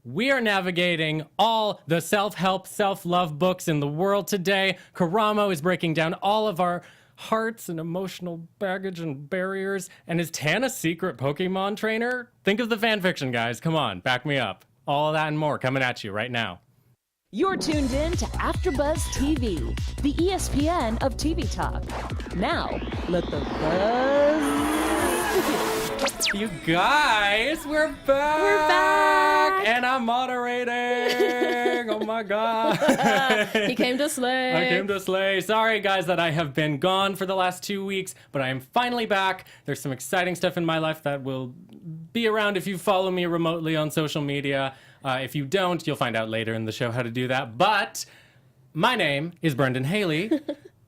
We are navigating all the self-help, self-love books in the world today. Karamo is breaking down all of our hearts and emotional baggage and barriers. And is Tan a secret Pokemon trainer? Think of the fan fiction, guys. Come on, back me up. All of that and more coming at you right now. You're tuned in to AfterBuzz TV, the ESPN of TV talk. Now, let the buzz begin. You guys, we're back! We're back! And I'm moderating! Oh my god! He came to slay. I came to slay. Sorry, guys, that I have been gone for the last 2 weeks, but I am finally back. There's some exciting stuff in my life that will be around if you follow me remotely on social media. If you don't, you'll find out later in the show how to do that. But my name is Brendan Haley.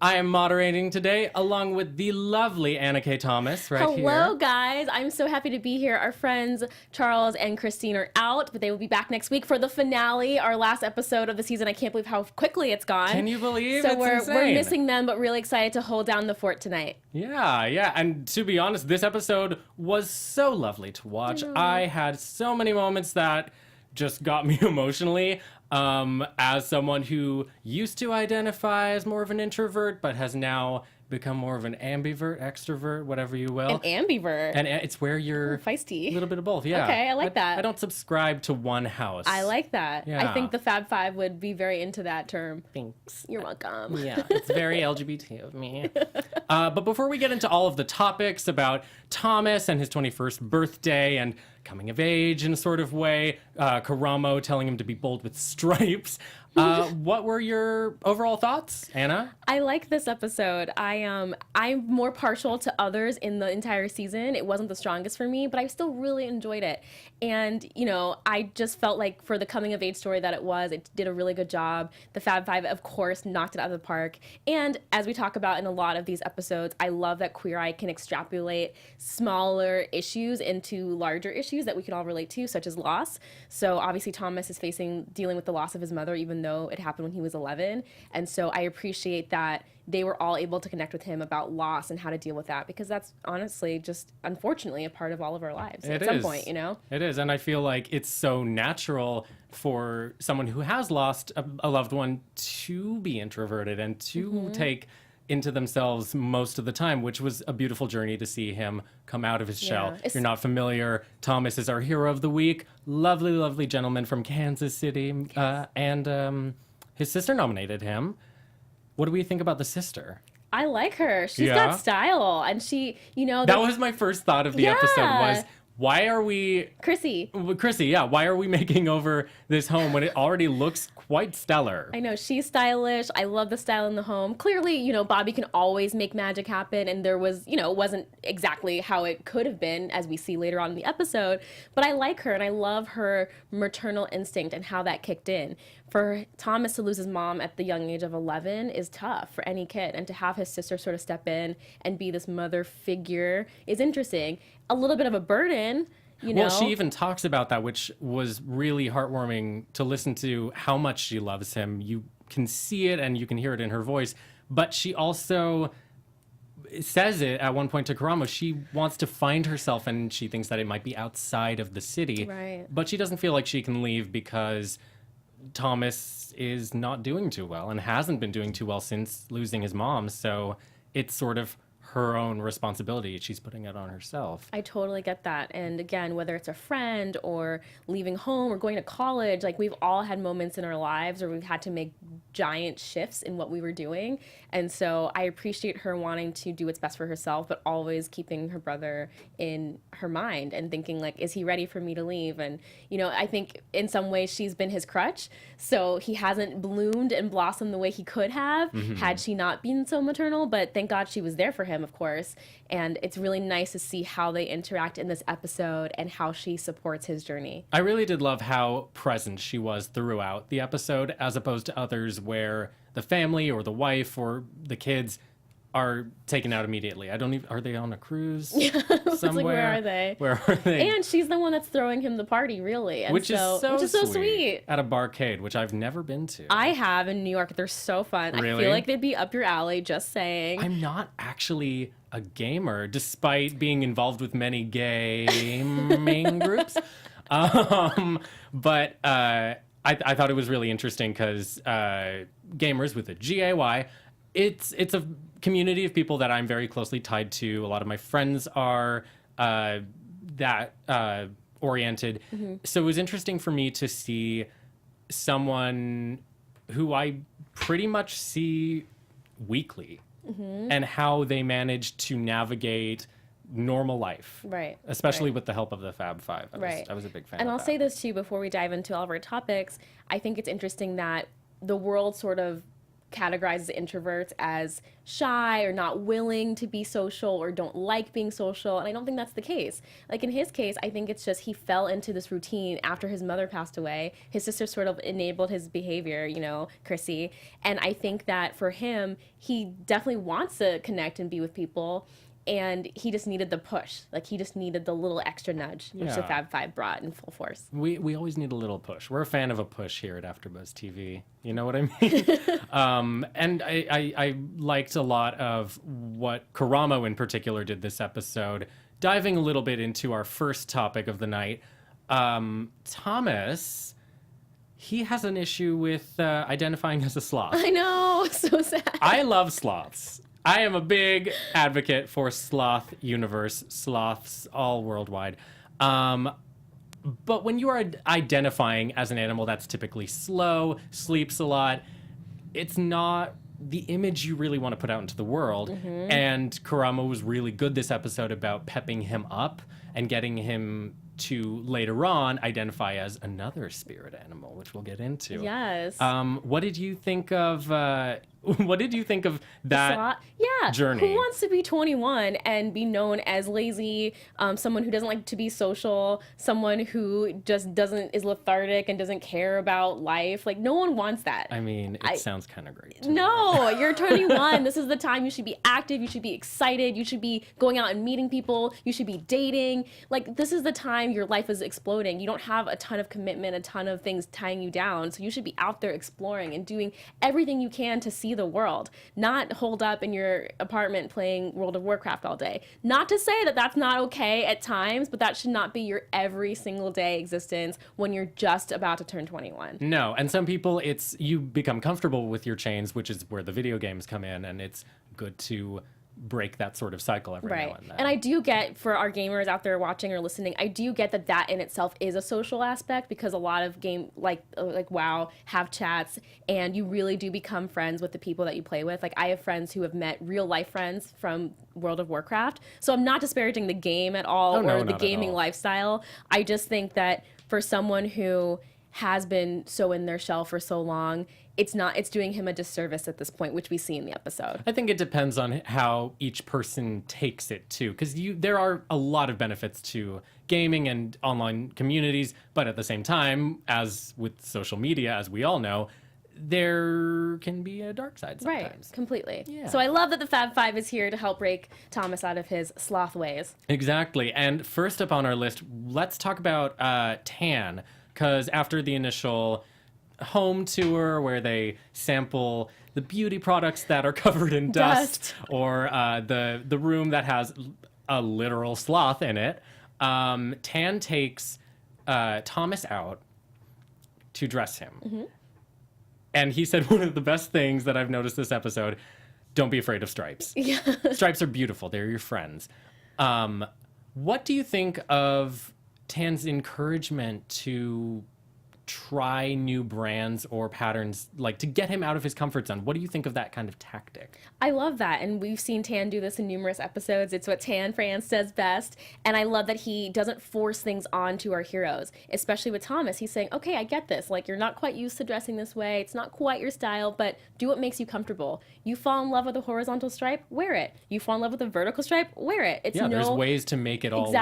I am moderating today along with the lovely Anna K. Thomas here. Hello, guys. I'm so happy to be here. Our friends Charles and Christine are out, but they will be back next week for the finale, our last episode of the season. I can't believe how quickly it's gone. Can you believe? So it's we're insane. missing them, but really excited to hold down the fort tonight. Yeah. And to be honest, this episode was so lovely to watch. I had so many moments that just got me emotionally. As someone who used to identify as more of an introvert, but has now become more of an ambivert, extrovert, whatever you will. An ambivert. And it's where you're feisty. A little bit of both, yeah. Okay, I like that. I don't subscribe to one house. I like that. Yeah. I think the Fab Five would be very into that term. Thanks. You're welcome. Yeah, it's very LGBT of me. But before we get into all of the topics about Thomas and his 21st birthday and coming of age in a sort of way, Karamo telling him to be bold with stripes, what were your overall thoughts, Anna? I like this episode. I'm more partial to others in the entire season. It wasn't the strongest for me, but I still really enjoyed it. And, I just felt like for the coming of age story that it did a really good job. The Fab Five, of course, knocked it out of the park. And as we talk about in a lot of these episodes, I love that Queer Eye can extrapolate smaller issues into larger issues that we can all relate to, such as loss. So obviously Thomas is dealing with the loss of his mother, even though it happened when he was 11. And so I appreciate that they were all able to connect with him about loss and how to deal with that, because that's honestly just unfortunately a part of all of our lives at some point, It is. And I feel like it's so natural for someone who has lost a loved one to be introverted and to take into themselves most of the time, which was a beautiful journey to see him come out of his shell. If you're not familiar, Thomas is our hero of the week. Lovely, lovely gentleman from Kansas City. And his sister nominated him. What do we think about the sister? I like her. She's got style. And she, That was my first thought of the episode was, why are we... Chrissy, yeah. Why are we making over this home when it already looks quite stellar? I know. She's stylish. I love the style in the home. Clearly, Bobby can always make magic happen. And there was, it wasn't exactly how it could have been, as we see later on in the episode. But I like her, and I love her maternal instinct and how that kicked in. For Thomas to lose his mom at the young age of 11 is tough for any kid. And to have his sister sort of step in and be this mother figure is interesting. A little bit of a burden, Well, she even talks about that, which was really heartwarming to listen to how much she loves him. You can see it and you can hear it in her voice. But she also says it at one point to Karamo. She wants to find herself, and she thinks that it might be outside of the city. Right. But she doesn't feel like she can leave because Thomas is not doing too well and hasn't been doing too well since losing his mom. So it's sort of her own responsibility. She's putting it on herself. I totally get that. And again, whether it's a friend or leaving home or going to college, like we've all had moments in our lives where we've had to make giant shifts in what we were doing. And so I appreciate her wanting to do what's best for herself, but always keeping her brother in her mind and thinking like, is he ready for me to leave? And, I think in some ways she's been his crutch. So he hasn't bloomed and blossomed the way he could have had she not been so maternal. But thank God she was there for him, of course. And it's really nice to see how they interact in this episode and how she supports his journey. I really did love how present she was throughout the episode, as opposed to others where the family or the wife or the kids are taken out immediately. Are they on a cruise somewhere? Like, where are they? Where are they? And she's the one that's throwing him the party, really. And which is so sweet. At a barcade, which I've never been to. I have in New York. They're so fun. Really? I feel like they'd be up your alley, just saying. I'm not actually a gamer, despite being involved with many gaming groups. But I thought it was really interesting because gamers with a GAY, it's a community of people that I'm very closely tied to. A lot of my friends are that oriented. So it was interesting for me to see someone who I pretty much see weekly and how they managed to navigate normal life. Right. Especially right. with the help of the Fab Five. I was a big fan And of I'll that. say this too before we dive into all of our topics. I think it's interesting that the world sort of categorizes introverts as shy or not willing to be social or don't like being social, and I don't think that's the case. Like in his case, I think it's just he fell into this routine after his mother passed away. His sister sort of enabled his behavior, you know, Chrissy, and I think that for him, he definitely wants to connect and be with people. And he just needed the push. Like, he just needed the little extra nudge, which the Yeah. Fab Five brought in full force. We always need a little push. We're a fan of a push here at AfterBuzz TV. You know what I mean? And I liked a lot of what Karamo in particular did this episode. Diving a little bit into our first topic of the night, Thomas, he has an issue with identifying as a sloth. I know, so sad. I love sloths. I am a big advocate for sloth universe, sloths all worldwide. But when you are identifying as an animal that's typically slow, sleeps a lot, it's not the image you really want to put out into the world. And Karamo was really good this episode about pepping him up and getting him to later on identify as another spirit animal, which we'll get into. Yes. What did you think of that journey? Who wants to be 21 and be known as lazy, someone who doesn't like to be social, someone who just is lethargic and doesn't care about life? Like, no one wants that. I mean, it sounds kind of great to me. No, you're 21. This is the time you should be active. You should be excited. You should be going out and meeting people. You should be dating. Like, this is the time your life is exploding. You don't have a ton of commitment, a ton of things tying you down. So you should be out there exploring and doing everything you can to see the world, not holed up in your apartment playing World of Warcraft all day. Not to say that that's not okay at times, but that should not be your every single day existence when you're just about to turn 21. No, and some people, it's you become comfortable with your chains, which is where the video games come in, and it's good to break that sort of cycle every now and then. And I do get, for our gamers out there watching or listening, I do get that in itself is a social aspect, because a lot of game like WoW have chats, and you really do become friends with the people that you play with. Like, I have friends who have met real life friends from World of Warcraft. So I'm not disparaging the game at all or the gaming lifestyle. I just think that for someone who has been so in their shell for so long, it's doing him a disservice at this point, which we see in the episode. I think it depends on how each person takes it too, because there are a lot of benefits to gaming and online communities, but at the same time, as with social media, as we all know, there can be a dark side sometimes. Right, completely. Yeah. So I love that the Fab Five is here to help break Thomas out of his sloth ways. Exactly. And first up on our list, let's talk about Tan, because after the initial home tour where they sample the beauty products that are covered in dust. Or the room that has a literal sloth in it, Tan takes Thomas out to dress him. And he said one of the best things that I've noticed this episode: don't be afraid of stripes. Yeah. Stripes are beautiful. They're your friends. What do you think of Tan's encouragement to try new brands or patterns, like to get him out of his comfort zone? What do you think of that kind of tactic? I love that, and we've seen Tan do this in numerous episodes. It's what Tan France does best, and I love that he doesn't force things onto our heroes, especially with Thomas. He's saying, okay, I get this. Like, you're not quite used to dressing this way. It's not quite your style, but do what makes you comfortable. You fall in love with a horizontal stripe, wear it. You fall in love with a vertical stripe, wear it. It's There's ways to make it all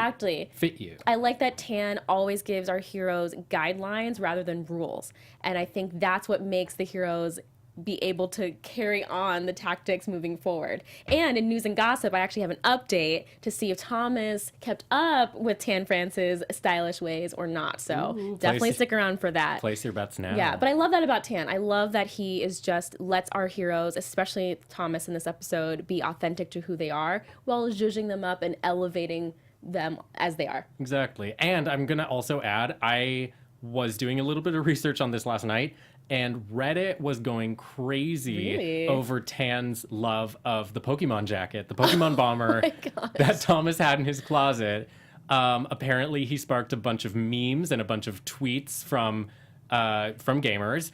fit you. I like that Tan always gives our heroes guidelines rather than rules. And I think that's what makes the heroes be able to carry on the tactics moving forward. And in news and gossip, I actually have an update to see if Thomas kept up with Tan France's stylish ways or not. So definitely stick around for that. Place your bets now. Yeah, but I love that about Tan. I love that he is just lets our heroes, especially Thomas in this episode, be authentic to who they are while zhuzhing them up and elevating them as they are. Exactly. And I'm going to also add, I was doing a little bit of research on this last night, and Reddit was going crazy Really? over Tan's love of the Pokemon jacket, the Pokemon bomber my gosh. that Thomas had in his closet. Apparently, he sparked a bunch of memes and a bunch of tweets from gamers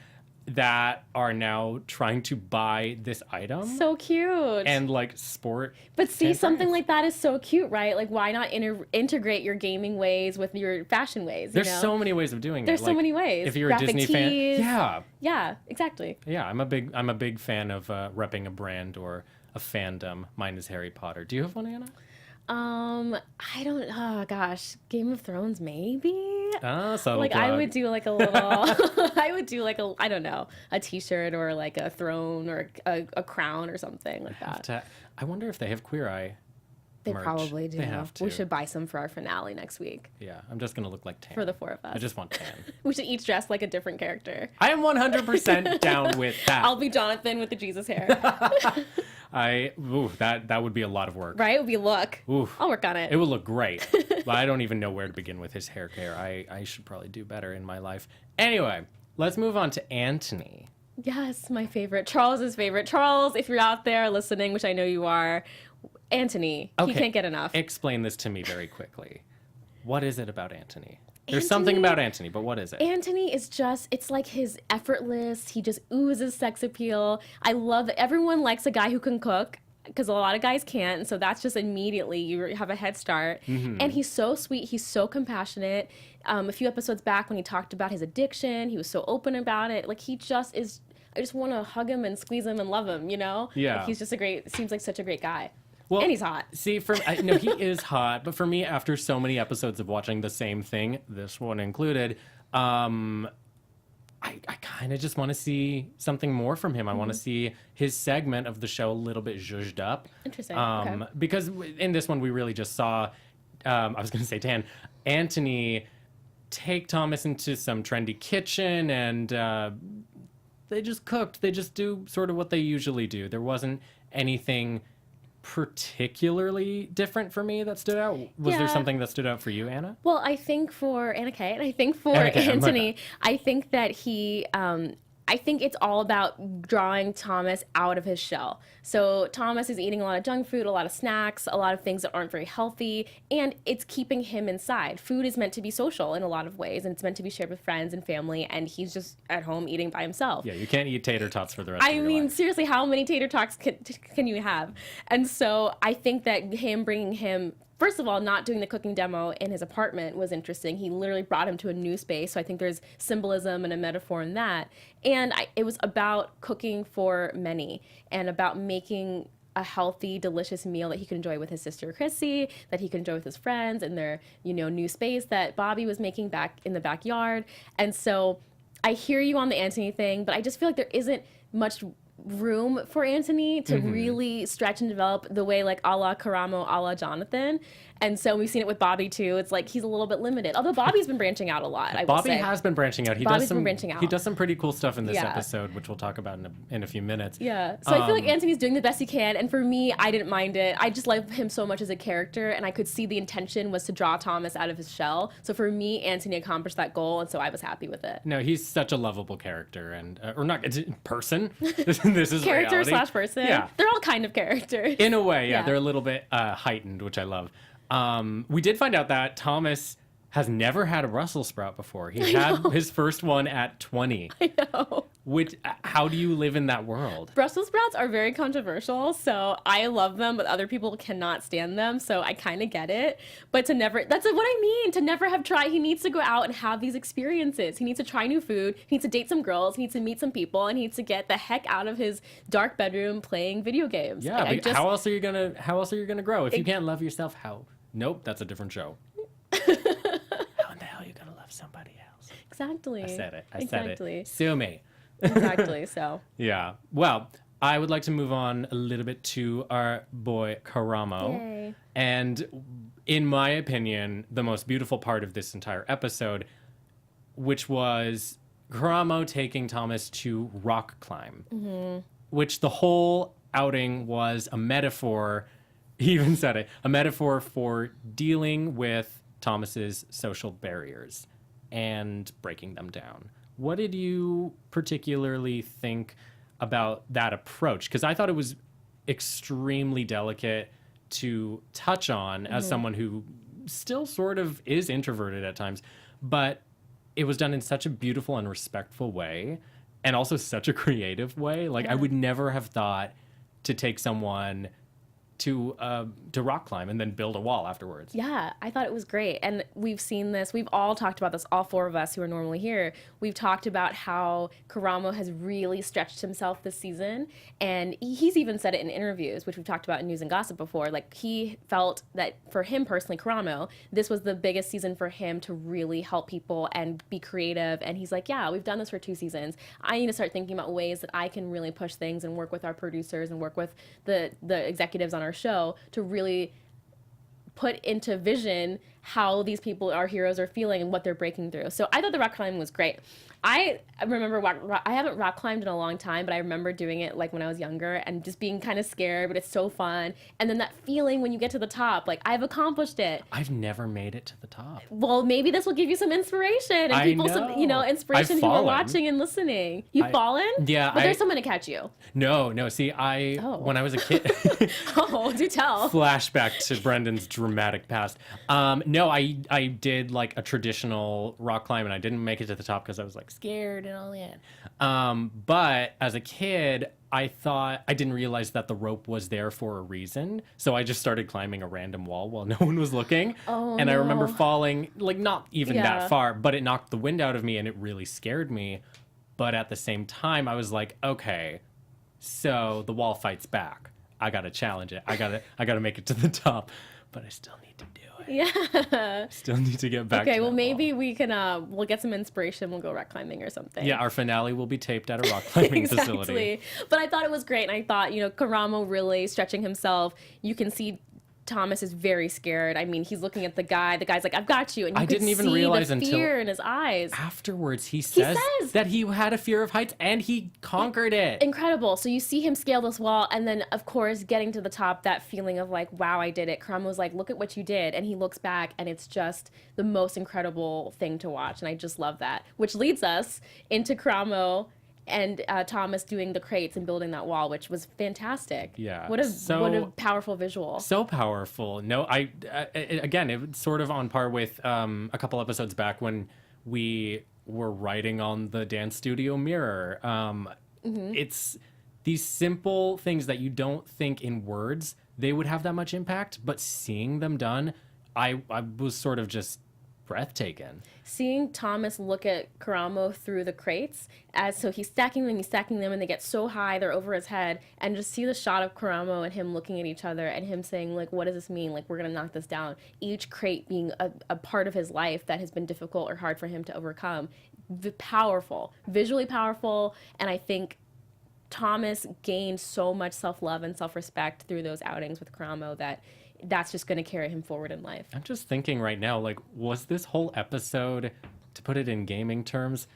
that are now trying to buy this item. So cute. And like sport. But see, Tan something Fries. like that is so cute, right? Like, why not integrate your gaming ways with your fashion ways? There's so many ways of doing it. There's so many ways. If you're Graphic a Disney fan, tees. yeah, Yeah, exactly. yeah. I'm a big fan of repping a brand or a fandom. Mine is Harry Potter. Do you have one, Anna? I don't. Oh gosh, Game of Thrones, maybe. Subtle Like plug. I would do like a little. I would do like a, I don't know, a T-shirt or like a throne or a crown or something like that. I wonder if they have Queer Eye. They merch. probably do. They have to. We should buy some for our finale next week Yeah, I'm just gonna look like Tan. for the four of us. I just want Tan. We should each dress like a different character. I am 100% down with that. I'll be Jonathan with the Jesus hair. That would be a lot of work. Right? It would be look. Oof. I'll work on it. It would look great, but I don't even know where to begin with his hair care. I should probably do better in my life. Anyway, let's move on to Antoni. Yes, my favorite. Charles's favorite. Charles, if you're out there listening, which I know you are, Antoni, he can't get enough. Explain this to me very quickly. What is it about Antoni? There's something about Antoni, but what is it? Antoni is just, it's like his effortless, he just oozes sex appeal. I love that everyone likes a guy who can cook, because a lot of guys can't, and so that's just immediately, you have a head start. Mm-hmm. And he's so sweet, he's so compassionate. A few episodes back when he talked about his addiction, he was so open about it. Like, he just is, I just want to hug him and squeeze him and love him, you know? Yeah. Like, he's just seems like such a great guy. Well, And he's hot. See, no, he is hot, but for me, after so many episodes of watching the same thing, this one included, I kind of just want to see something more from him. I want to see his segment of the show a little bit zhuzhed up. Interesting. Okay. Because in this one, we really just saw, I was going to say Tan, Antoni take Thomas into some trendy kitchen, and they just cooked. They just do sort of what they usually do. There wasn't anything particularly different for me that stood out. Was there Yeah. something that stood out for you, Anna? Well, I think for Anna Kay, and I think for Anna Kay, Antoni, I think that I think it's all about drawing Thomas out of his shell. So Thomas is eating a lot of junk food, a lot of snacks, a lot of things that aren't very healthy, and it's keeping him inside. Food is meant to be social in a lot of ways, and it's meant to be shared with friends and family, and he's just at home eating by himself. Yeah, you can't eat tater tots for the rest of I your mean, life. seriously, how many tater tots can you have? And so I think that him bringing him, first of all, not doing the cooking demo in his apartment was interesting. He literally brought him to a new space. So I think there's symbolism and a metaphor in that. And it was about cooking for many and about making a healthy, delicious meal that he could enjoy with his sister Chrissy, that he could enjoy with his friends in their, new space that Bobby was making back in the backyard. And so I hear you on the Antoni thing, but I just feel like there isn't much room for Antoni to really stretch and develop the way like a la Karamo, a la Jonathan. And so we've seen it with Bobby too. It's like he's a little bit limited. Although Bobby's been branching out a lot, I will Bobby say. has been branching out. Bobby's been branching out. He does some pretty cool stuff in this Yeah. episode, which we'll talk about in a few minutes. Yeah. So I feel like Antoni's doing the best he can. And for me, I didn't mind it. I just love him so much as a character. And I could see the intention was to draw Thomas out of his shell. So for me, Antoni accomplished that goal. And so I was happy with it. No, he's such a lovable character, and or not person. This is Character reality. / person. Yeah, They're all kind of characters. in a way, yeah, Yeah. they're a little bit heightened, which I love. We did find out that Thomas has never had a Brussels sprout before. He had his first one at 20. I know. Which, how do you live in that world? Brussels sprouts are very controversial, so I love them, but other people cannot stand them, so I kind of get it. But to never, that's what I mean, to never have tried, he needs to go out and have these experiences. He needs to try new food, he needs to date some girls, he needs to meet some people, and he needs to get the heck out of his dark bedroom playing video games. Yeah, Like, but how else are you gonna grow? If you can't love yourself, how? Nope, that's a different show. How in the hell are you gonna love somebody else? Exactly. I said it. Exactly. Sue me. Exactly, so. Yeah. Well, I would like to move on a little bit to our boy Karamo. Yay. And in my opinion, the most beautiful part of this entire episode, which was Karamo taking Thomas to rock climb, which the whole outing was a metaphor He even said it. A metaphor for dealing with Thomas's social barriers and breaking them down. What did you particularly think about that approach? Because I thought it was extremely delicate to touch on as someone who still sort of is introverted at times, but it was done in such a beautiful and respectful way, and also such a creative way. Like, I would never have thought to take someone to rock climb and then build a wall afterwards. Yeah, I thought it was great. And we've seen this, we've all talked about this, all four of us who are normally here. We've talked about how Karamo has really stretched himself this season. And he's even said it in interviews, which we've talked about in News and Gossip before. Like, he felt that for him personally, Karamo, this was the biggest season for him to really help people and be creative. And he's like, yeah, we've done this for 2 seasons. I need to start thinking about ways that I can really push things and work with our producers and work with the executives on our show to really put into vision how these people, our heroes, are feeling and what they're breaking through. So I thought the rock climbing was great. I remember, I haven't rock climbed in a long time, but I remember doing it like when I was younger and just being kind of scared, but it's so fun. And then that feeling when you get to the top, like, I've accomplished it. I've never made it to the top. Well, maybe this will give you some inspiration and I people know. some, inspiration I've who are fallen. watching and listening. You've fallen? Yeah. But there's someone to catch you. No. See, when I was a kid, Oh, do tell. flashback to Brendan's dramatic past. No, I did like a traditional rock climb and I didn't make it to the top because I was like scared and all that. But as a kid, I didn't realize that the rope was there for a reason. So I just started climbing a random wall while no one was looking. Oh, and I remember no. falling, like, not even Yeah. that far, but it knocked the wind out of me and it really scared me. But at the same time, I was like, okay, so the wall fights back. I gotta challenge it. I gotta make it to the top. But I still need to do it. Yeah. Still need to get back to Okay, well, that maybe wall. we can, we'll get some inspiration. We'll go rock climbing or something. Yeah, our finale will be taped at a rock climbing facility. But I thought it was great. And I thought, Karamo really stretching himself. You can see Thomas is very scared. I mean, he's looking at the guy. The guy's like, "I've got you." And you I could didn't even see realize the until fear in his eyes. Afterwards, he says that he had a fear of heights and he conquered it. Incredible. So you see him scale this wall, and then, of course, getting to the top, that feeling of like, wow, I did it. Karamo's like, look at what you did. And he looks back, and it's just the most incredible thing to watch. And I just love that. Which leads us into Karamo and Thomas doing the crates and building that wall, which was fantastic. Yeah. What a powerful visual. So powerful. No, again, it was sort of on par with a couple episodes back when we were writing on the dance studio mirror. It's these simple things that you don't think in words they would have that much impact, but seeing them done, I was sort of just breathtaking. Seeing Thomas look at Karamo through the crates, so he's stacking them, and they get so high they're over his head, and just see the shot of Karamo and him looking at each other and him saying, like, what does this mean? Like, we're gonna knock this down. Each crate being a part of his life that has been difficult or hard for him to overcome. Powerful, visually powerful, and I think Thomas gained so much self-love and self-respect through those outings with Karamo that's just going to carry him forward in life. I'm just thinking right now, like, was this whole episode, to put it in gaming terms,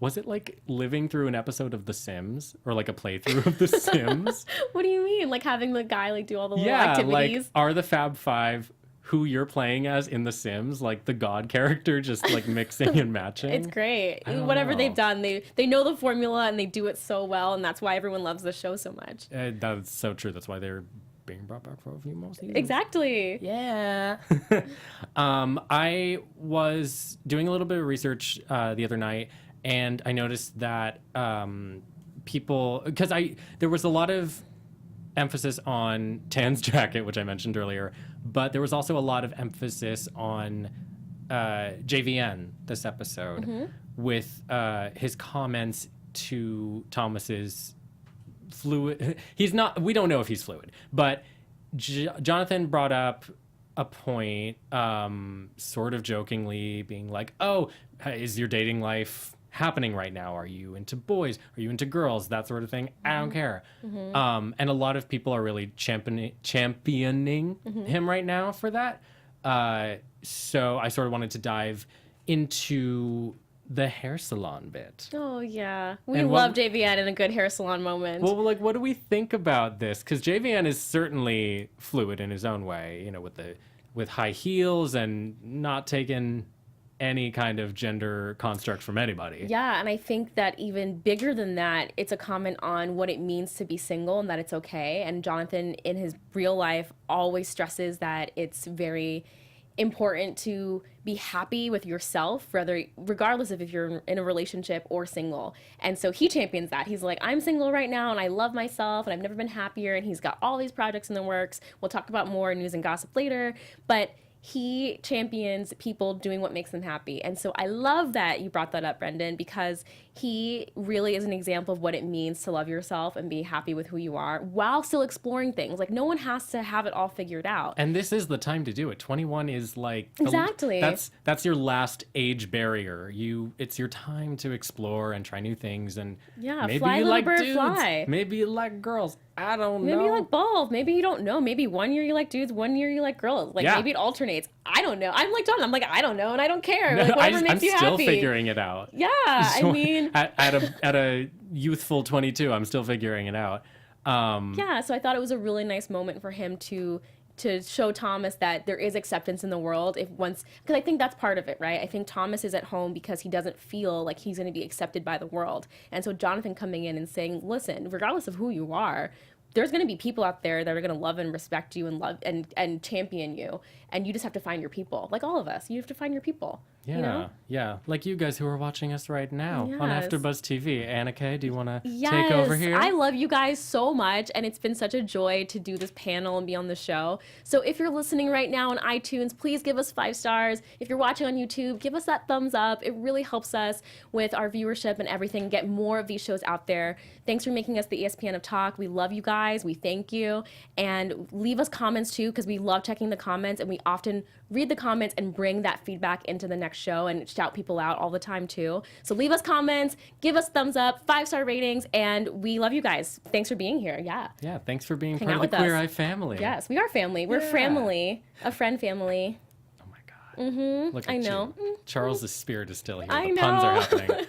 was it like living through an episode of The Sims or like a playthrough of The Sims? What do you mean? Like having the guy like do all the little Yeah, activities? like, are the Fab Five who you're playing as in The Sims, like the god character, just like mixing and matching? It's great. I don't Whatever know. they've done, they know the formula and they do it so well, and that's why everyone loves the show so much. That's so true. That's why they're being brought back for a few more seasons. Exactly. Yeah. I was doing a little bit of research the other night, and I noticed that people, because there was a lot of emphasis on Tan's jacket, which I mentioned earlier, but there was also a lot of emphasis on JVN this episode with his comments to Thomas's fluid. We don't know if he's fluid, but Jonathan brought up a point, sort of jokingly, being like, oh, is your dating life happening right now? Are you into boys? Are you into girls? That sort of thing. I don't care. And a lot of people are really championing him right now for that. So I sort of wanted to dive into the hair salon bit. Oh, yeah. We And love what- JVN in a good hair salon moment. Well, like, what do we think about this? Because JVN is certainly fluid in his own way, with high heels and not taking any kind of gender construct from anybody. Yeah, and I think that even bigger than that, it's a comment on what it means to be single and that it's okay. And Jonathan, in his real life, always stresses that it's very important to be happy with yourself, regardless of if you're in a relationship or single. And so he champions that. He's like, I'm single right now and I love myself and I've never been happier. And he's got all these projects in the works. We'll talk about more news and gossip later. But he champions people doing what makes them happy. And so I love that you brought that up, Brendan, because he really is an example of what it means to love yourself and be happy with who you are while still exploring things. Like, no one has to have it all figured out. And this is the time to do it. 21 is like Exactly. That's your last age barrier. It's your time to explore and try new things. And Yeah, maybe fly, you little like bird, dudes. fly. Maybe you like girls. I don't know. Maybe you like both. Maybe you don't know. Maybe one year you like dudes, one year you like girls. Like, Yeah. maybe it alternates. I don't know. I'm like John. I'm like, I don't know, and I don't care. No, Like, whatever I'm makes you still happy. figuring it out. Yeah, I So, mean, at a youthful 22, I'm still figuring it out. yeah. So I thought it was a really nice moment for him to show Thomas that there is acceptance in the world because I think that's part of it, right? I think Thomas is at home because he doesn't feel like he's going to be accepted by the world. And so Jonathan coming in and saying, listen, regardless of who you are, there's going to be people out there that are going to love and respect you and love and champion you. And you just have to find your people. Like all of us, you have to find your people. Yeah, You know? yeah. Like you guys who are watching us right now on Yes. AfterBuzz TV. Anna Kay, do you want to Yes, take over here? I love you guys so much, and it's been such a joy to do this panel and be on the show. So if you're listening right now on iTunes, please give us 5 stars. If you're watching on YouTube, give us that thumbs up. It really helps us with our viewership and everything, get more of these shows out there. Thanks for making us the ESPN of talk. We love you guys. We thank you. And leave us comments too, because we love checking the comments, and we often read the comments and bring that feedback into the next show and shout people out all the time too. So leave us comments, give us thumbs up, 5-star ratings, and we love you guys. Thanks for being here. Yeah. Yeah, thanks for being Hang part out of the with Queer us. Eye family. Yes, we are family. We're Yeah. family, a friend family. Oh my God. Mm-hmm. Look at I know. you. Charles's spirit is still here. I the puns are happening.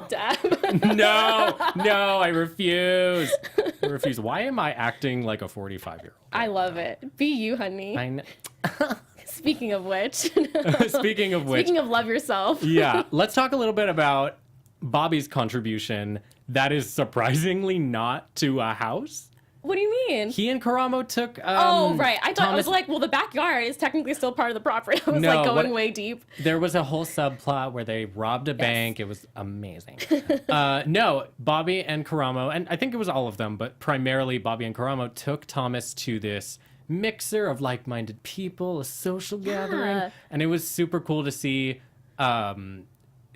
Deb. No, I refuse. I refuse. Why am I acting like a 45-year-old? I love it. Be you, honey. I know. Speaking of which. Speaking of which, Speaking of love yourself. yeah, let's talk a little bit about Bobby's contribution that is surprisingly not to a house. What do you mean? He and Karamo took. Oh, right. I thought I was Thomas- like, well, the backyard is technically still part of the property. I was No, like going what- way deep. There was a whole subplot where they robbed a bank. It was amazing. No, Bobby and Karamo, and I think it was all of them, but primarily Bobby and Karamo took Thomas to this mixer of like-minded people, a social gathering, and it was super cool to see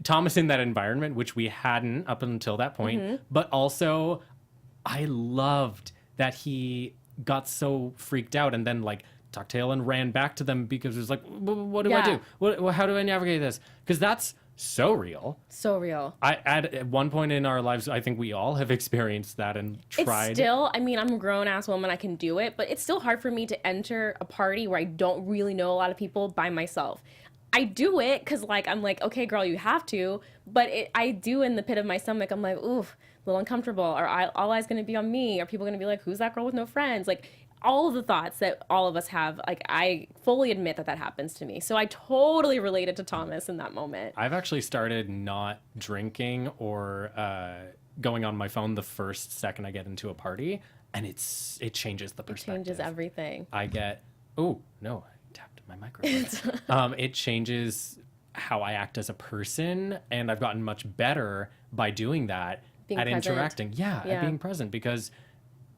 Thomas in that environment, which we hadn't up until that point. But also, I loved that he got so freaked out and then like tucked tail and ran back to them because it was like, what do I Yeah. do? How do I navigate this? Because that's so real. So real. At one point in our lives, I think we all have experienced that and tried. It's still, I mean, I'm a grown ass woman, I can do it, but it's still hard for me to enter a party where I don't really know a lot of people by myself. I do it because, like, I'm like, okay, girl, you have to, but I do in the pit of my stomach. I'm like, oof, a little uncomfortable. All eyes going to be on me? Are people going to be like, who's that girl with no friends? Like, all of the thoughts that all of us have, like, I fully admit that happens to me. So I totally related to Thomas in that moment. I've actually started not drinking or going on my phone the first second I get into a party, and it changes the perspective. Changes everything. I get, oh, no, I tapped my microphone. It changes how I act as a person, and I've gotten much better by doing that Being at present. interacting. Yeah, Yeah. at being present, because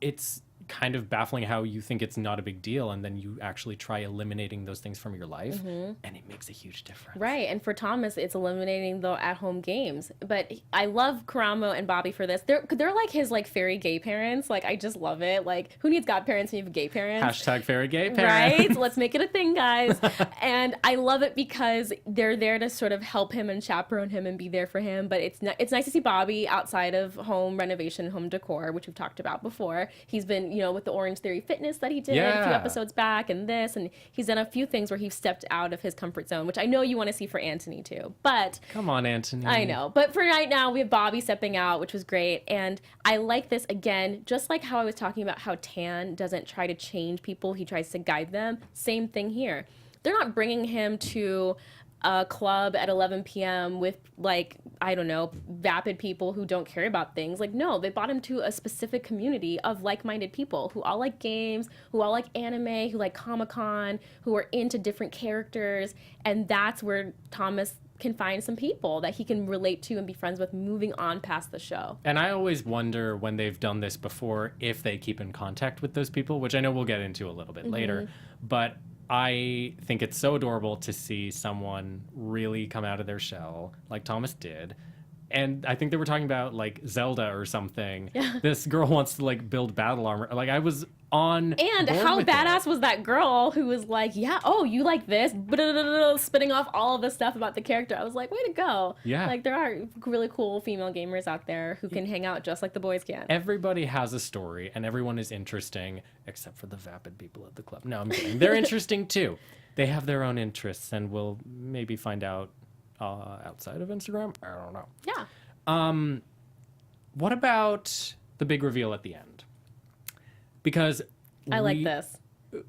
it's kind of baffling how you think it's not a big deal and then you actually try eliminating those things from your life and it makes a huge difference. Right, and for Thomas, it's eliminating the at-home games. But I love Karamo and Bobby for this. They're like his like fairy gay parents. Like, I just love it. Like, who needs godparents when you have gay parents? Hashtag fairy gay parent. Right? Let's make it a thing, guys. And I love it because they're there to sort of help him and chaperone him and be there for him. But it's nice to see Bobby outside of home renovation and home decor, which we've talked about before. He's been, with the Orange Theory Fitness that he did a few episodes back, and this, and he's done a few things where he's stepped out of his comfort zone, which I know you want to see for Antoni too. But come on, Antoni. I know. But for right now, we have Bobby stepping out, which was great. And I like this, again, just like how I was talking about how Tan doesn't try to change people, he tries to guide them. Same thing here. They're not bringing him to a club at 11 p.m. with, like, I don't know, vapid people who don't care about things. Like, no, they brought him to a specific community of like-minded people who all like games, who all like anime, who like Comic-Con, who are into different characters. And that's where Thomas can find some people that he can relate to and be friends with moving on past the show. And I always wonder when they've done this before if they keep in contact with those people, which I know we'll get into a little bit later. But I think it's so adorable to see someone really come out of their shell like Thomas did. And I think they were talking about like Zelda or something. Yeah. This girl wants to like build battle armor. Like I was on And board how with badass it. was that girl who was like, yeah, oh, you like this? Spitting off all of the stuff about the character. I was like, way to go. Yeah. Like there are really cool female gamers out there who can hang out just like the boys can. Everybody has a story and everyone is interesting except for the vapid people at the club. No, I'm kidding. They're interesting too. They have their own interests and we'll maybe find out outside of Instagram. I don't know. Yeah. What about the big reveal at the end? Because I like this.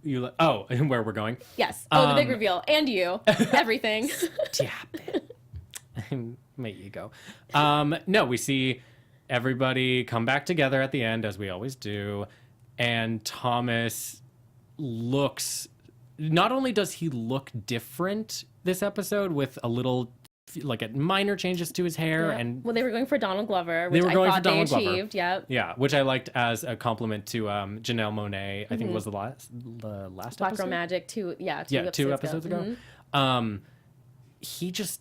And where we're going? Yes. Oh, the big reveal. And you. Everything. Stop it. Mate, you go. No, we see everybody come back together at the end, as we always do. And Thomas looks... Not only does he look different this episode with a little... like minor changes to his hair. And well, they were going for Donald Glover, which I thought they achieved. Yep. Yeah, which I liked as a compliment to Janelle Monáe. I think it was the last Black episode. Girl Magic, two episodes ago. He just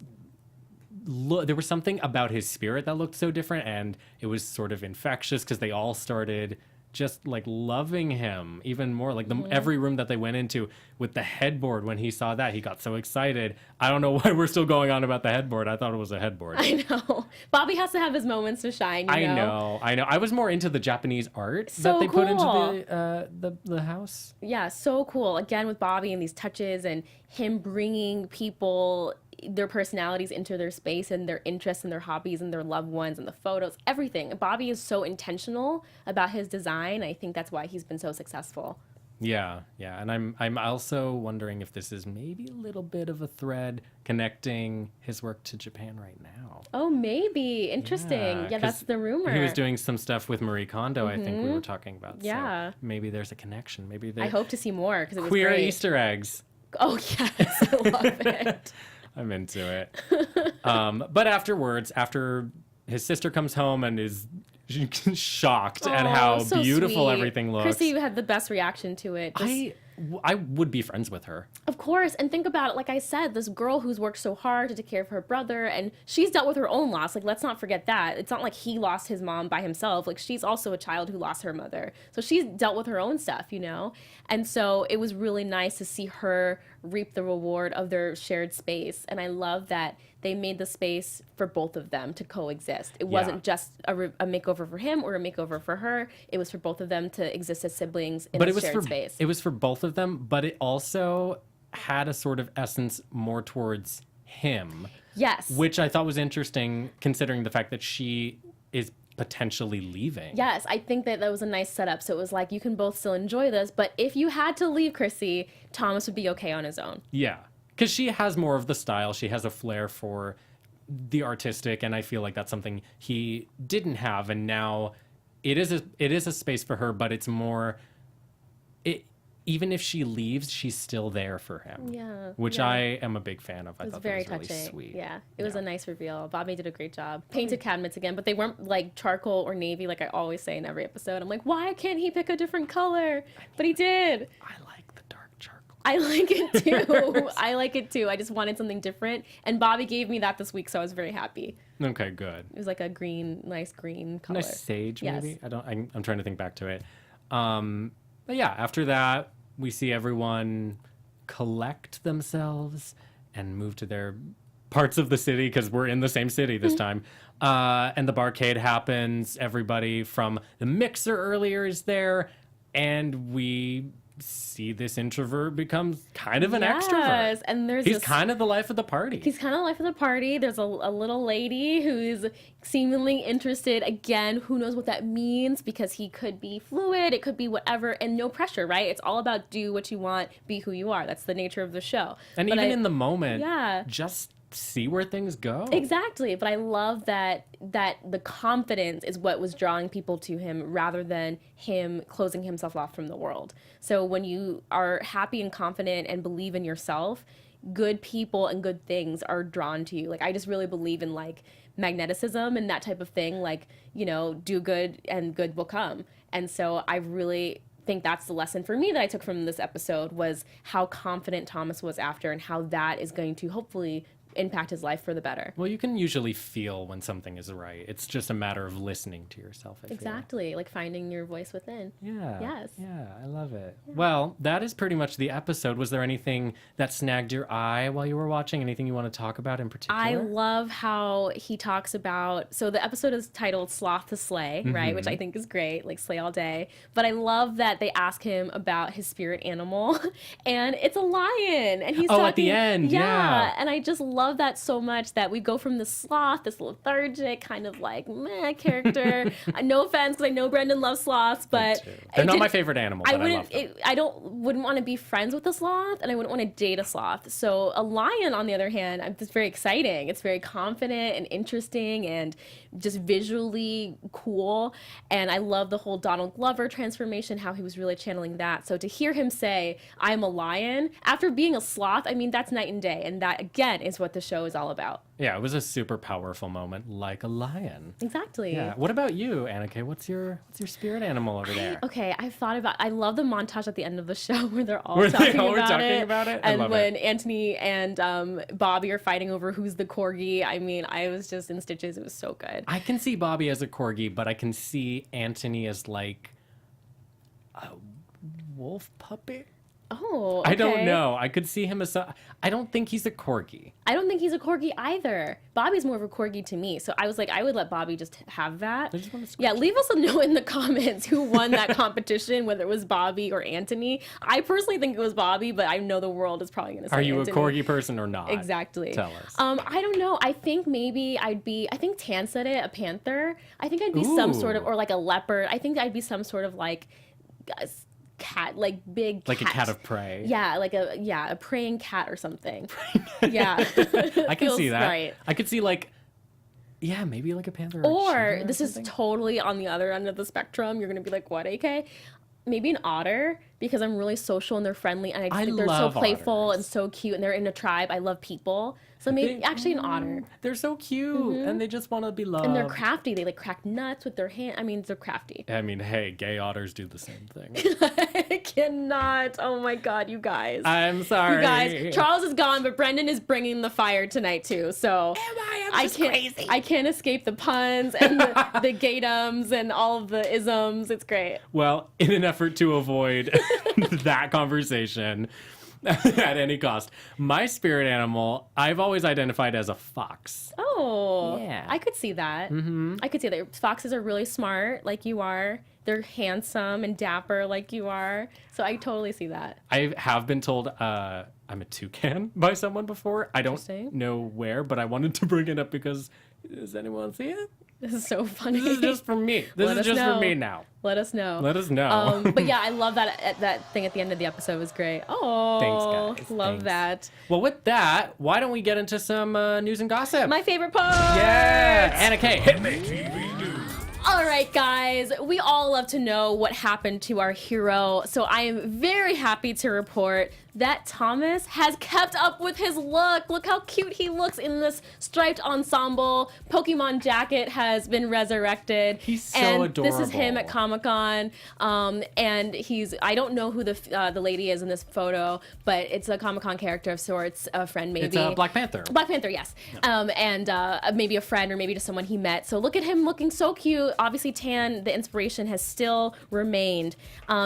there was something about his spirit that looked so different, and it was sort of infectious because they all started just like loving him even more. Like every room that they went into with the headboard, when he saw that, he got so excited. I don't know why we're still going on about the headboard. I thought it was a headboard. I know. Bobby has to have his moments to shine. I know. I was more into the Japanese art that they put into the house. Yeah, so cool. Again, with Bobby and these touches and him bringing people, their personalities into their space and their interests and their hobbies and their loved ones and the photos, everything. Bobby is so intentional about his design. I think that's why he's been so successful. Yeah. And I'm also wondering if this is maybe a little bit of a thread connecting his work to Japan right now. Oh, maybe. Interesting. Yeah, that's the rumor. He was doing some stuff with Marie Kondo, I think we were talking about. Yeah. So maybe there's a connection. Maybe I hope to see more because it was queer great. Easter eggs. Oh, yes. I love it. I'm into it. But afterwards, after his sister comes home and is shocked at how so beautiful sweet. everything looks. Chrissy had the best reaction to it. I would be friends with her. Of course. And think about it. Like I said, this girl who's worked so hard to take care of her brother, and she's dealt with her own loss. Like, let's not forget that. It's not like he lost his mom by himself. Like, she's also a child who lost her mother. So she's dealt with her own stuff, And so it was really nice to see her reap the reward of their shared space. And I love that they made the space for both of them to coexist. It wasn't just a makeover for him or a makeover for her. It was for both of them to exist as siblings in a shared space. It was for both of them, but it also had a sort of essence more towards him. Yes. Which I thought was interesting, considering the fact that she is potentially leaving. Yes, I think that was a nice setup. So it was like, you can both still enjoy this, but if you had to leave Chrissy, Thomas would be okay on his own. Yeah. Because she has more of the style. She has a flair for the artistic, and I feel like that's something he didn't have. And now it is a space for her, but it's more... even if she leaves, she's still there for him. Yeah. Which I am a big fan of. I thought very that was really touching. sweet. Yeah. It was a nice reveal. Bobby did a great job. Painted cabinets again, but they weren't like charcoal or navy like I always say in every episode. I'm like, why can't he pick a different color? But he did. I like the dark charcoal. I like it too. I like it too. I just wanted something different. And Bobby gave me that this week, so I was very happy. Okay, good. It was like a nice green color. Nice sage, maybe? Yes. I'm trying to think back to it. But yeah, after that, we see everyone collect themselves and move to their parts of the city, because we're in the same city this time. And the barcade happens. Everybody from the mixer earlier is there. And we see this introvert becomes kind of an extrovert. Yes, and He's kind of the life of the party. He's kind of the life of the party. There's a little lady who's seemingly interested. Again, who knows what that means, because he could be fluid, it could be whatever, and no pressure, right? It's all about do what you want, be who you are. That's the nature of the show. And but even in the moment, yeah, just see where things go. Exactly. But I love that the confidence is what was drawing people to him rather than him closing himself off from the world. So when you are happy and confident and believe in yourself, good people and good things are drawn to you. Like, I just really believe in like magneticism and that type of thing. Like, you know, do good and good will come. And so I really think that's the lesson for me that I took from this episode, was how confident Thomas was after, and how that is going to hopefully impact his life for the better. Well, you can usually feel when something is right. It's just a matter of listening to yourself. Exactly, like finding your voice within. Yeah. Yes. Yeah, I love it. Yeah. Well, that is pretty much the episode. Was there anything that snagged your eye while you were watching? Anything you want to talk about in particular? I love how he talks about, so the episode is titled Sloth to Slay, right? Which I think is great, like slay all day. But I love that they ask him about his spirit animal, and it's a lion. And he's talking, at the end, yeah. And I just love that so much, that we go from the sloth, this lethargic kind of like meh character. No offense, because I know Brendan loves sloths, but they're not my favorite animal. But I love them. I wouldn't want to be friends with a sloth, and I wouldn't want to date a sloth. So a lion, on the other hand, it's very exciting. It's very confident and interesting and just visually cool. And I love the whole Donald Glover transformation, how he was really channeling that. So to hear him say, "I'm a lion," after being a sloth, I mean, that's night and day. And that, again, is what the show is all about. Yeah, it was a super powerful moment, like a lion. Exactly. Yeah. What about you, Annika? What's your spirit animal over there? Okay, I've thought about. I love the montage at the end of the show where they're all talking about it. And when Antoni and Bobby are fighting over who's the corgi, I mean, I was just in stitches. It was so good. I can see Bobby as a corgi, but I can see Antoni as like a wolf puppy. Oh, okay. I don't know. I could see him as I don't think he's a corgi. I don't think he's a corgi either. Bobby's more of a corgi to me. So I was like, I would let Bobby just have that. Yeah, leave us a note in the comments who won that competition, whether it was Bobby or Antoni. I personally think it was Bobby, but I know the world is probably going to say Are you Antoni. a corgi person or not? Exactly. Tell us. I don't know. I think maybe I think Tan said it, a panther. I think I'd be some sort of, or like a leopard. I think I'd be some sort of like cat, like big cat. Like a cat of prey. Yeah, like a praying cat or something. Yeah. I can see that. Right. I could see like, yeah, maybe like a panther or this something. is totally on the other end of the spectrum. You're going to be like, what, AK? Maybe an otter, because I'm really social and they're friendly, and I just think they're so playful otters. and so cute, and they're in a tribe. I love people. So maybe actually an otter. They're so cute, and they just want to be loved. And they're crafty. They like crack nuts with their hand. I mean, they're crafty. I mean, hey, gay otters do the same thing. I cannot. Oh my God, you guys. I'm sorry. You guys, Charles is gone, but Brendan is bringing the fire tonight too. So I'm just crazy. I can't escape the puns and the gaydums and all of the isms. It's great. Well, in an effort to avoid that conversation at any cost, my spirit animal, I've always identified as a fox. Oh, yeah. I could see that. Mm-hmm. I could see that. Foxes are really smart, like you are. They're handsome and dapper, like you are. So I totally see that. I have been told I'm a toucan by someone before. I don't know where, but I wanted to bring it up because does anyone see it? This is so funny. This is just for me. This is just for me now. Let us know. Let us know. But yeah, I love that thing at the end of the episode was great. Oh, thanks, guys. Love that. Well, with that, why don't we get into some news and gossip? My favorite part. Yeah, Anna K, hit me. All right, guys, we all love to know what happened to our hero. So I am very happy to report that Thomas has kept up with his look. Look how cute he looks in this striped ensemble. Pokemon jacket has been resurrected. He's so and adorable. This is him at Comic-Con. And I don't know who the lady is in this photo, but it's a Comic-Con character of sorts, a friend maybe. It's Black Panther. Black Panther, yes. Yeah. And maybe a friend or maybe just someone he met. So look at him looking so cute. Obviously, Tan, the inspiration has still remained.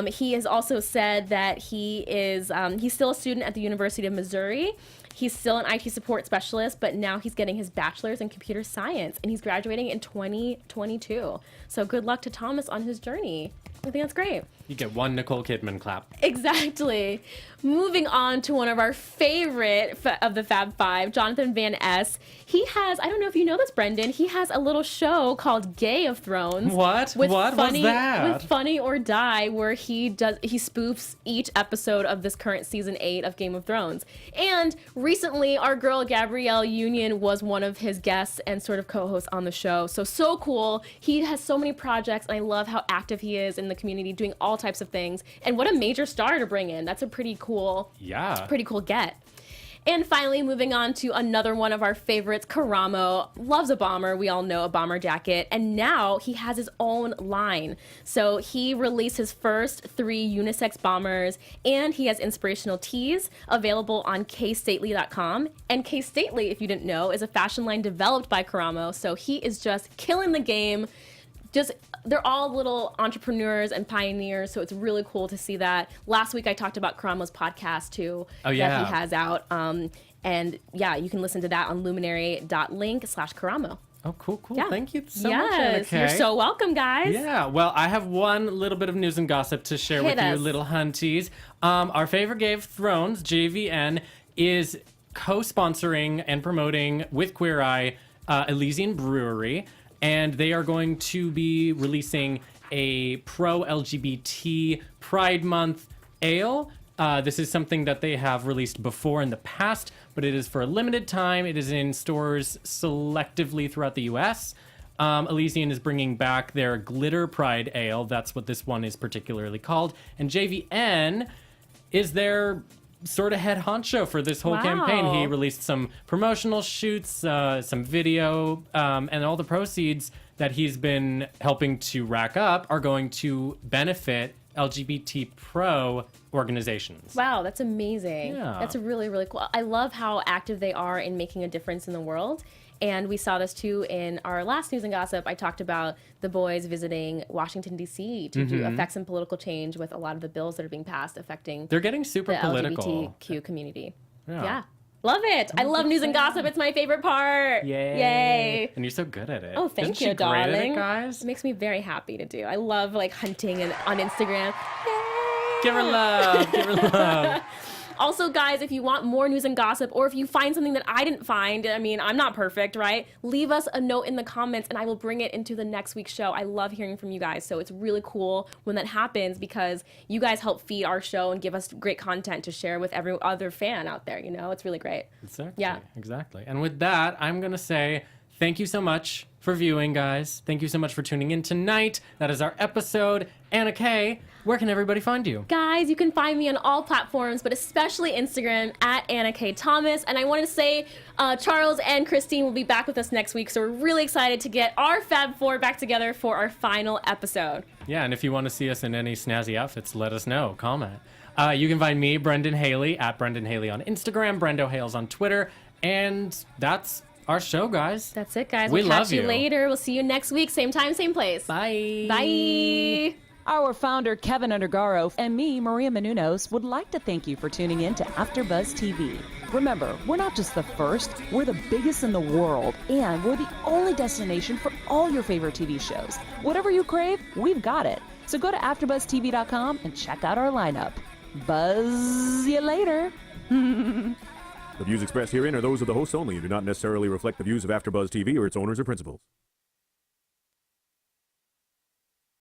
He has also said that he's still a student at the University of Missouri. He's still an IT support specialist, but now he's getting his bachelor's in computer science, and he's graduating in 2022. So good luck to Thomas on his journey. I think that's great. You get one Nicole Kidman clap. Exactly. Moving on to one of our favorite of the Fab Five, Jonathan Van Ness. He has, I don't know if you know this, Brendan, he has a little show called Gay of Thrones. What? What was that? With Funny or Die, where he spoofs each episode of this current season 8 of Game of Thrones. And recently, our girl Gabrielle Union was one of his guests and sort of co-hosts on the show. So cool. He has so many projects, and I love how active he is in the community, doing all types of things. And what a major star to bring in. That's a pretty cool get. And finally, moving on to another one of our favorites, Karamo. Loves a bomber. We all know a bomber jacket. And now he has his own line. So he released his first 3 unisex bombers, and he has inspirational tees available on kstately.com. And K Stately, if you didn't know, is a fashion line developed by Karamo. So he is just killing the game. They're all little entrepreneurs and pioneers, so it's really cool to see that. Last week I talked about Karamo's podcast too, that he has out. And yeah, you can listen to that on luminary.link/Karamo. Oh, cool. Yeah. Thank you so much, Anna Kay. You're so welcome, guys. Yeah, well, I have one little bit of news and gossip to share with you, little hunties. Our favorite Game of Thrones, JVN, is co-sponsoring and promoting with Queer Eye Elysian Brewery. And they are going to be releasing a pro-LGBT Pride Month ale. This is something that they have released before in the past, but it is for a limited time. It is in stores selectively throughout the U.S. Elysian is bringing back their Glitter Pride Ale. That's what this one is particularly called. And JVN is their sort of head honcho for this whole campaign. He released some promotional shoots, some video, and all the proceeds that he's been helping to rack up are going to benefit LGBT pro organizations. Wow, that's amazing. Yeah. That's really, really cool. I love how active they are in making a difference in the world. And we saw this too in our last news and gossip. I talked about the boys visiting Washington, D.C. to do affect some political change with a lot of the bills that are being passed affecting They're getting super the political. LGBTQ community. Yeah. Love it. I love news and gossip. It's my favorite part. Yay. And you're so good at it. Oh, thank Isn't you, she darling. Great at it, guys? It makes me very happy to do. I love like hunting and on Instagram. Yay. Give her love. Give her love. Also, guys, if you want more news and gossip, or if you find something that I didn't find, I mean, I'm not perfect, right? Leave us a note in the comments and I will bring it into the next week's show. I love hearing from you guys. So it's really cool when that happens because you guys help feed our show and give us great content to share with every other fan out there. You know, it's really great. Exactly. Yeah. Exactly. And with that, I'm going to say thank you so much for viewing, guys. Thank you so much for tuning in tonight. That is our episode. Anna Kay, where can everybody find you? Guys, you can find me on all platforms, but especially Instagram at Anna K. Thomas. And I wanted to say Charles and Christine will be back with us next week. So we're really excited to get our Fab Four back together for our final episode. Yeah, and if you want to see us in any snazzy outfits, let us know. Comment. You can find me, Brendan Haley, at Brendan Haley on Instagram, Brendo Hales on Twitter. And that's our show, guys. That's it, guys. We We'll catch love you you. later. We'll see you next week. Same time, same place. Bye. Bye. Our founder, Kevin Undergaro, and me, Maria Menounos, would like to thank you for tuning in to AfterBuzz TV. Remember, we're not just the first, we're the biggest in the world, and we're the only destination for all your favorite TV shows. Whatever you crave, we've got it. So go to AfterBuzzTV.com and check out our lineup. Buzz you later. The views expressed herein are those of the hosts only and do not necessarily reflect the views of AfterBuzz TV or its owners or principals.